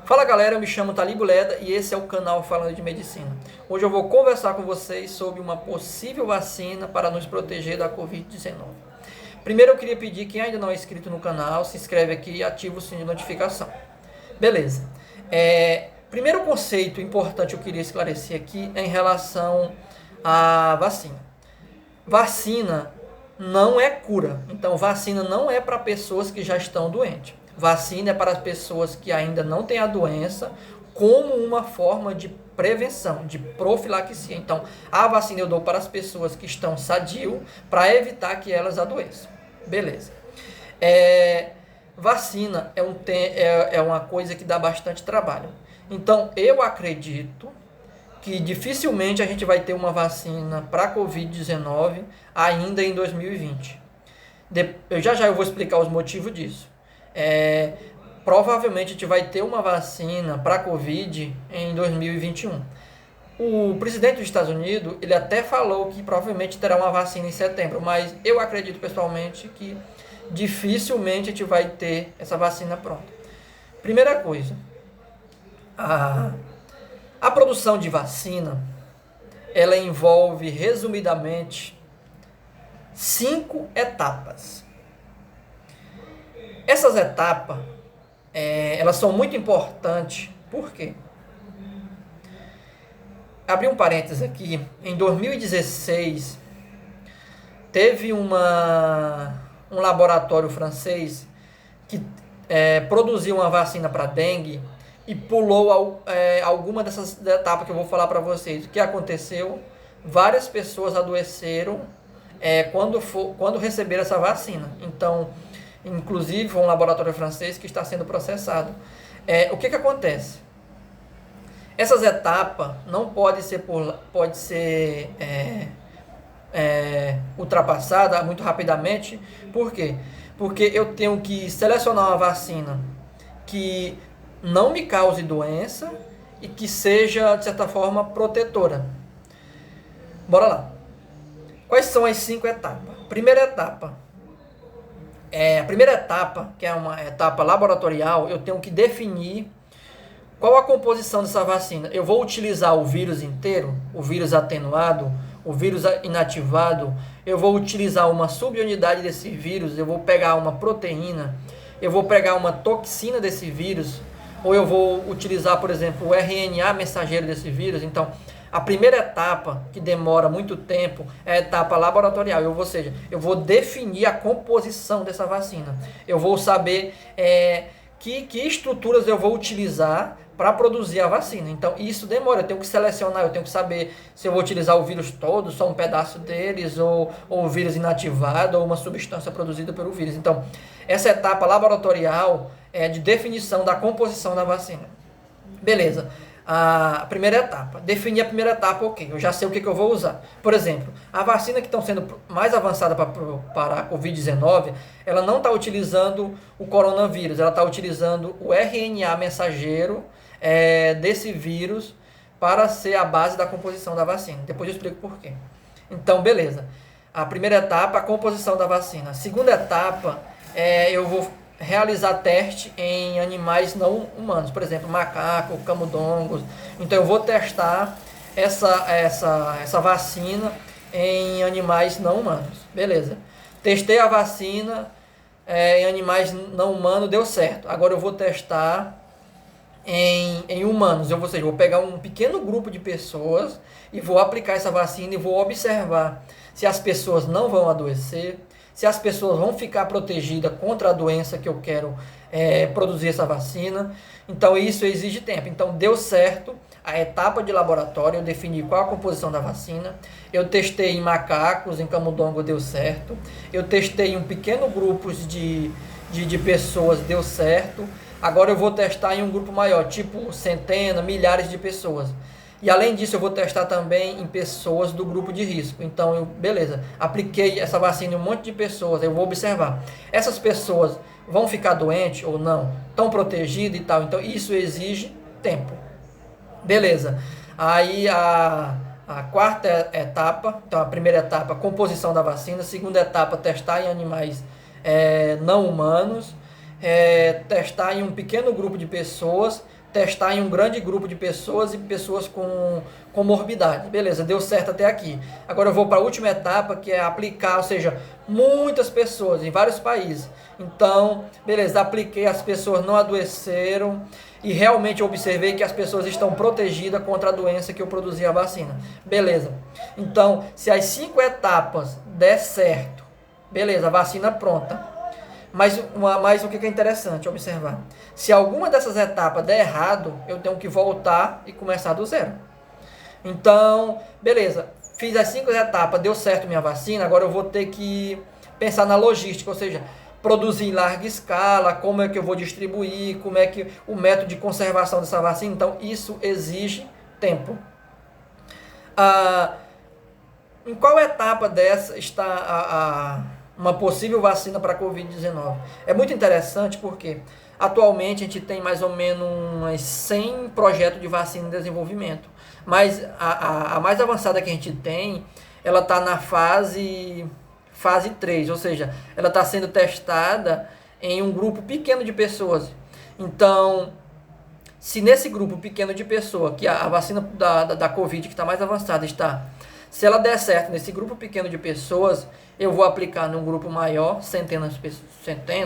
Fala galera, eu me chamo Talibo Leda e esse é o canal Falando de Medicina. Hoje eu vou conversar com vocês sobre uma possível vacina para nos proteger da Covid-19. Primeiro eu queria pedir, quem ainda não é inscrito no canal, se inscreve aqui e ativa o sininho de notificação. Beleza. Primeiro conceito importante que eu queria esclarecer aqui é em relação à vacina. Vacina não é cura, então vacina não é para pessoas que já estão doentes. Vacina é para as pessoas que ainda não têm a doença, como uma forma de prevenção, de profilaxia. Então, a vacina eu dou para as pessoas que estão sadio, para evitar que elas adoeçam. Beleza. Vacina é uma coisa que dá bastante trabalho. Então, eu acredito que dificilmente a gente vai ter uma vacina para a Covid-19 ainda em 2020. Eu vou explicar os motivos disso. Provavelmente a gente vai ter uma vacina para a Covid em 2021. O presidente dos Estados Unidos, ele até falou que provavelmente terá uma vacina em setembro, mas eu acredito pessoalmente que dificilmente a gente vai ter essa vacina pronta. Primeira coisa, a produção de vacina, ela envolve resumidamente 5 etapas. Essas etapas, elas são muito importantes. Por quê? Abri um parênteses aqui. Em 2016, teve um laboratório francês que produziu uma vacina para dengue e pulou alguma dessas etapas que eu vou falar para vocês. O que aconteceu? Várias pessoas adoeceram quando receberam essa vacina. Então, inclusive, foi um laboratório francês que está sendo processado. O que acontece? Essas etapas não podem ser ultrapassadas muito rapidamente. Por quê? Porque eu tenho que selecionar uma vacina que não me cause doença e que seja, de certa forma, protetora. Bora lá. Quais são as 5 etapas? Primeira etapa. A primeira etapa, que é uma etapa laboratorial, eu tenho que definir qual a composição dessa vacina. Eu vou utilizar o vírus inteiro, o vírus atenuado, o vírus inativado, eu vou utilizar uma subunidade desse vírus, eu vou pegar uma proteína, eu vou pegar uma toxina desse vírus, ou eu vou utilizar, por exemplo, o RNA mensageiro desse vírus. Então, a primeira etapa, que demora muito tempo, é a etapa laboratorial. Ou seja, eu vou definir a composição dessa vacina. Eu vou saber que estruturas eu vou utilizar para produzir a vacina. Então, isso demora. Eu tenho que selecionar, eu tenho que saber se eu vou utilizar o vírus todo, só um pedaço deles, ou o vírus inativado, ou uma substância produzida pelo vírus. Então, essa etapa laboratorial é de definição da composição da vacina. Beleza. A primeira etapa, definir a primeira etapa, ok, eu já sei o que eu vou usar. Por exemplo, a vacina que estão sendo mais avançada para a Covid-19, ela não está utilizando o coronavírus, ela está utilizando o RNA mensageiro desse vírus para ser a base da composição da vacina. Depois eu explico por quê. Então, beleza. A primeira etapa, a composição da vacina. A segunda etapa, eu vou realizar teste em animais não humanos, por exemplo, macaco, camundongos. Então eu vou testar essa vacina em animais não humanos. Beleza. Testei a vacina em animais não humanos, deu certo. Agora eu vou testar em humanos. Ou seja, vou pegar um pequeno grupo de pessoas e vou aplicar essa vacina e vou observar se as pessoas não vão adoecer, se as pessoas vão ficar protegidas contra a doença que eu quero produzir essa vacina. Então isso exige tempo. Então deu certo a etapa de laboratório, eu defini qual a composição da vacina, eu testei em macacos, em camundongo, deu certo, eu testei em um pequeno grupo de pessoas, deu certo. Agora eu vou testar em um grupo maior, tipo centenas, milhares de pessoas. E além disso, eu vou testar também em pessoas do grupo de risco. Então, beleza, apliquei essa vacina em um monte de pessoas, eu vou observar. Essas pessoas vão ficar doentes ou não? Estão protegidas e tal? Então, isso exige tempo. Beleza. Aí, a quarta etapa, então a primeira etapa, composição da vacina. A segunda etapa, testar em animais não humanos. Testar em um pequeno grupo de pessoas. testar em um grande grupo de pessoas e pessoas com comorbidade. Beleza, deu certo até aqui. Agora eu vou para a última etapa, que é aplicar, ou seja, muitas pessoas em vários países. Então, beleza, apliquei, as pessoas não adoeceram e realmente eu observei que as pessoas estão protegidas contra a doença que eu produzi a vacina. Beleza. Então, se as 5 etapas der certo, beleza, a vacina pronta. Mas o que é interessante observar? Se alguma dessas etapas der errado, eu tenho que voltar e começar do zero. Então, beleza, fiz as 5 etapas, deu certo minha vacina, agora eu vou ter que pensar na logística, ou seja, produzir em larga escala, como é que eu vou distribuir, como é que o método de conservação dessa vacina. Então, isso exige tempo. Em qual etapa dessa está uma possível vacina para a Covid-19? É muito interessante porque atualmente a gente tem mais ou menos umas 100 projetos de vacina em desenvolvimento, mas a mais avançada que a gente tem, ela está na fase 3, ou seja, ela está sendo testada em um grupo pequeno de pessoas. Então, se nesse grupo pequeno de pessoas, que a vacina da Covid que está mais avançada está, se ela der certo nesse grupo pequeno de pessoas, eu vou aplicar num grupo maior, centenas,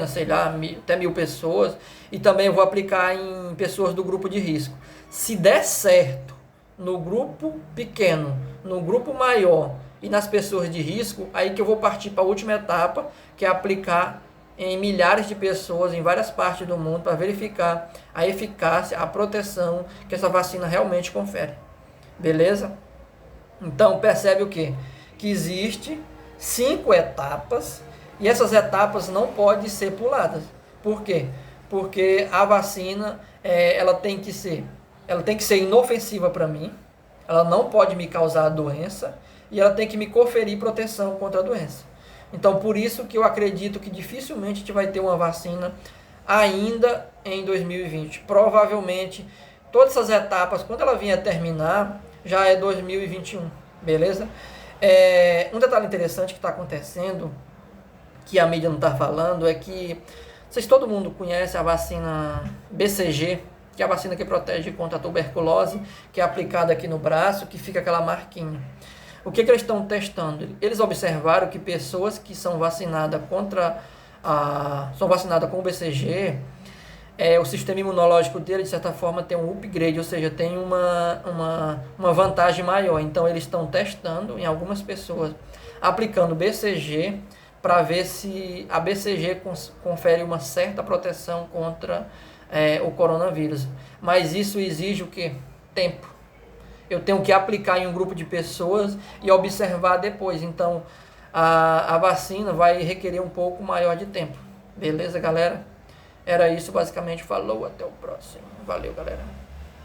sei lá, até 1000 pessoas, e também vou aplicar em pessoas do grupo de risco. Se der certo no grupo pequeno, no grupo maior e nas pessoas de risco, aí que eu vou partir para a última etapa, que é aplicar em milhares de pessoas em várias partes do mundo para verificar a eficácia, a proteção que essa vacina realmente confere. Beleza? Então percebe o quê? Que existe 5 etapas e essas etapas não podem ser puladas. Por quê? Porque a vacina ela tem que ser inofensiva para mim, ela não pode me causar doença e ela tem que me conferir proteção contra a doença. Então por isso que eu acredito que dificilmente a gente vai ter uma vacina ainda em 2020. Provavelmente todas essas etapas, quando ela vier a terminar, já é 2021, beleza? Um detalhe interessante que está acontecendo, que a mídia não está falando, é que todo mundo conhece a vacina BCG, que é a vacina que protege contra a tuberculose, que é aplicada aqui no braço, que fica aquela marquinha. O que eles estão testando? Eles observaram que pessoas que são vacinadas com o BCG, o sistema imunológico dele, de certa forma, tem um upgrade, ou seja, tem uma vantagem maior. Então, eles estão testando em algumas pessoas, aplicando BCG, para ver se a BCG confere uma certa proteção contra o coronavírus. Mas isso exige o quê? Tempo. Eu tenho que aplicar em um grupo de pessoas e observar depois. Então, a vacina vai requerer um pouco maior de tempo. Beleza, galera? Era isso, basicamente. Falou, até o próximo. Valeu, galera.